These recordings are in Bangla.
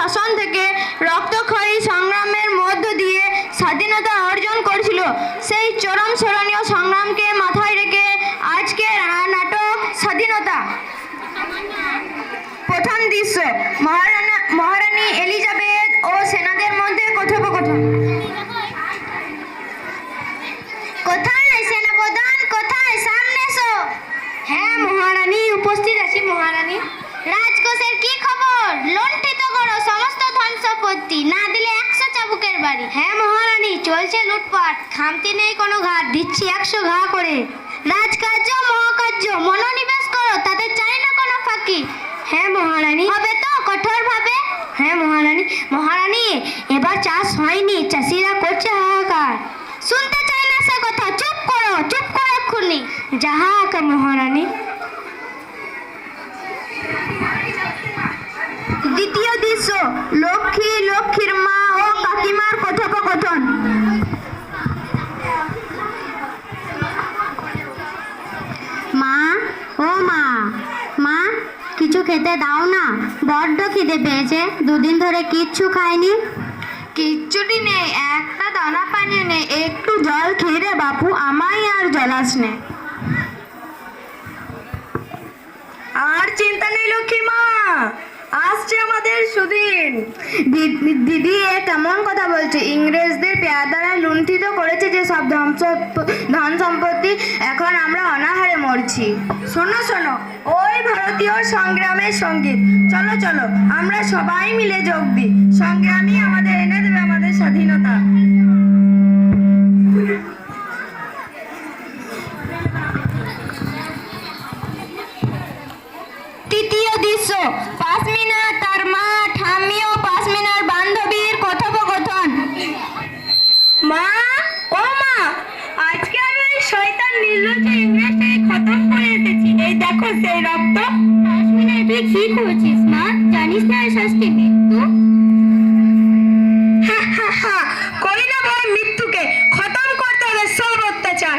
শাসন থেকে রক্তক্ষয়ী সংগ্রামের মধ্য দিয়ে স্বাধীনতা অর্জন করেছিল। সেই চরম স্মরণীয় সংগ্রামকে মাথায় রেখে আজকের নাটক স্বাধীনতা। প্রথম দৃশ্য, মহারানী এলিজাবেথ ও সেনাদের মধ্যে কথোপকথন। কোথায় সেনাপ্রধান, কোথায়? সামনে এসো। হ্যাঁ মহারানী, উপস্থিত আছি মহারানী। রাজকোষের কি খবর? লুণ্ঠিত করো সমস্ত ধন সম্পত্তি, না দিলে 100 চাবুকের বাড়ি। হ্যাঁ মহারানী, চলছে লুটপাট, খামতি নেই কোনো ঘাট, দিচ্ছি 100 ঘা করে। রাজকার্য মহাকার্য মনোনিবেশ করো, তাতে চাই না কোনো ফাঁকি। হ্যাঁ মহারানী। হবে তো কঠোরভাবে? হ্যাঁ মহারানী। মহারানী, এবার চাষ হয়নি, চাষিরা করছে হাহাকার। শুনতে চাই না সে কথা, চুপ করো, চুপ করো এক্ষুনি। যাহা আকা মহারানী। দ্বিতীয় দৃশ্য, লক্ষ্মীর মা ও কাকিমার কথোপকথন। মা, ও মা, মা কিছু খেতে দাও না, বড্ড খিদে পেয়েছে, দুদিন ধরে কিচ্ছু খাইনি। কিচ্ছুটি নেই, একটা দানা পানি নেই, একটু জল খেয়ে রে বাপু, আমায় আর জলাস নে। আর চিন্তা নেই লক্ষ্মী মা, আসছে আমাদের সুদিন। দিদি এ কেমন কথা বলছে? ইংরেজদের পেয়াদারা লুণ্ঠিত করেছে যে সব ধন সম্পত্তি, এখন আমরা অনাহারে মরছি। শোনো শোনো, ওই ভারতীয় সংগ্রামের সঙ্গীত, চলো চলো আমরা সবাই মিলে যোগ দিই, সংগ্রামই আমাদের এনে দেবে আমাদের স্বাধীনতা। তৃতীয় দৃশ্য, পাশমিনা, তার মা, ঠাম্মি ও পাশমিনার বান্ধবীর কথোপকথন। মা, ও মা, আজকে আমি ওই শয়তান নির্লজ্জ ইংরেজটাকে খতম করে এসেছি, এই দেখো সেই রক্ত। পাশমিনা, তুই কি করছিস মা? জানিস না এই শাস্তি মৃত্যু? করি না ভয় মৃত্যুকে, খতম করতে হবে সব অত্যাচার।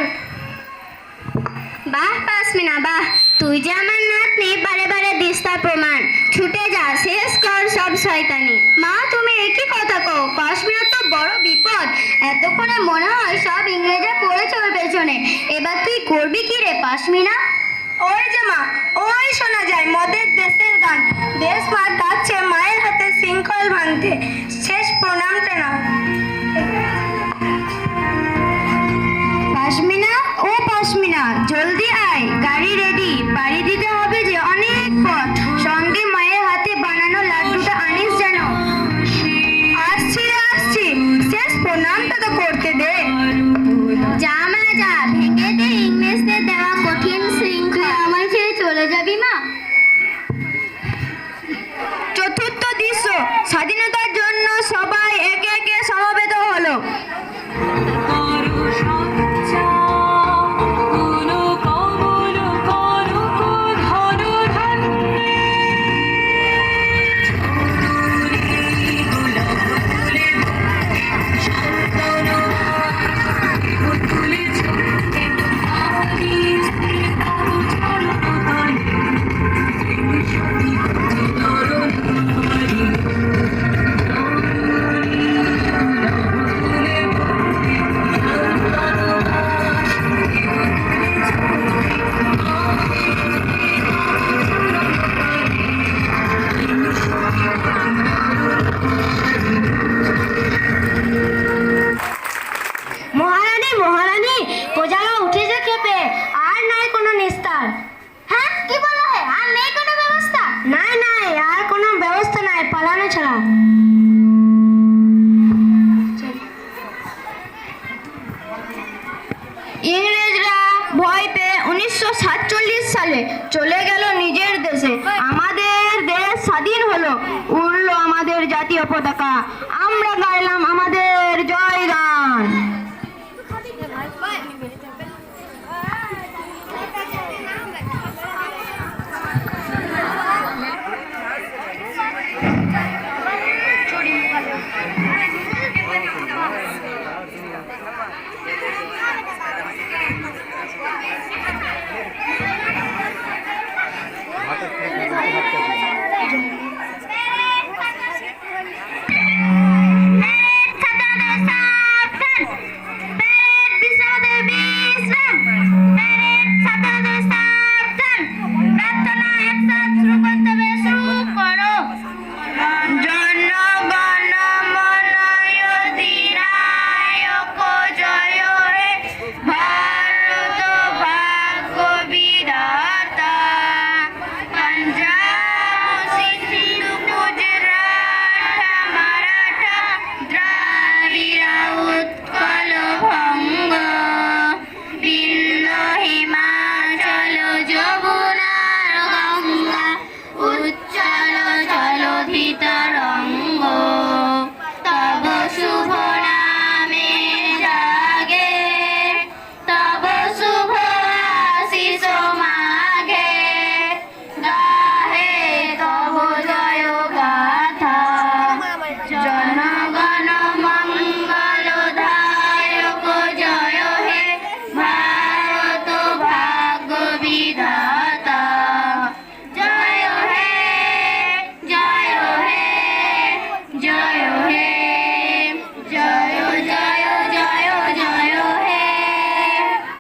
বাহ পাশমিনা বাহ, তুই যে আমার নাতনি, বারে বারে দিস তার প্রমাণ। ছুটে যা, শেষ কর সব শয়তানি। মা, তুমি একই কথা কও, কাশ্মীর তো বড় বিপদ, এতক্ষণে মনে হয় সব ইংরেজে পড়েছে ওর পেছনে। এবার তুই করবি কি রে পাশমিনা? ওই যে মা, ওই শোনা যায় মদের দেশের গান, দেশ মা ডাকছে মায়ের হাতে শৃঙ্খল ভাঙতে, শেষ প্রণামটা নাও। পাশমিনা, ও পাশমিনা, জলদি আয়, গাড়ি রেডি, বাড়ি দিতে হবে যে অনেক পথ, সঙ্গে মায়ের হাতে বানানো লাড্ডুটা আনিস যেন। আসছি রে আসছি, শেষ প্রণামটা তো করতে দে। যা মা যা, ভেঙে দে ইংরেজদের দেওয়া কঠিন শৃঙ্খলা। আমায় ছেড়ে চলে যাবি মা? চতুর্থ দৃশ্য, স্বাধীনতার জন্য সবাই একে একে সমবেত হলো। ইংরেজরা ভয় পেয়ে 1947 সালে চলে গেল নিজের দেশে। আমাদের দেশ স্বাধীন হলো, উড়লো আমাদের জাতীয় পতাকা।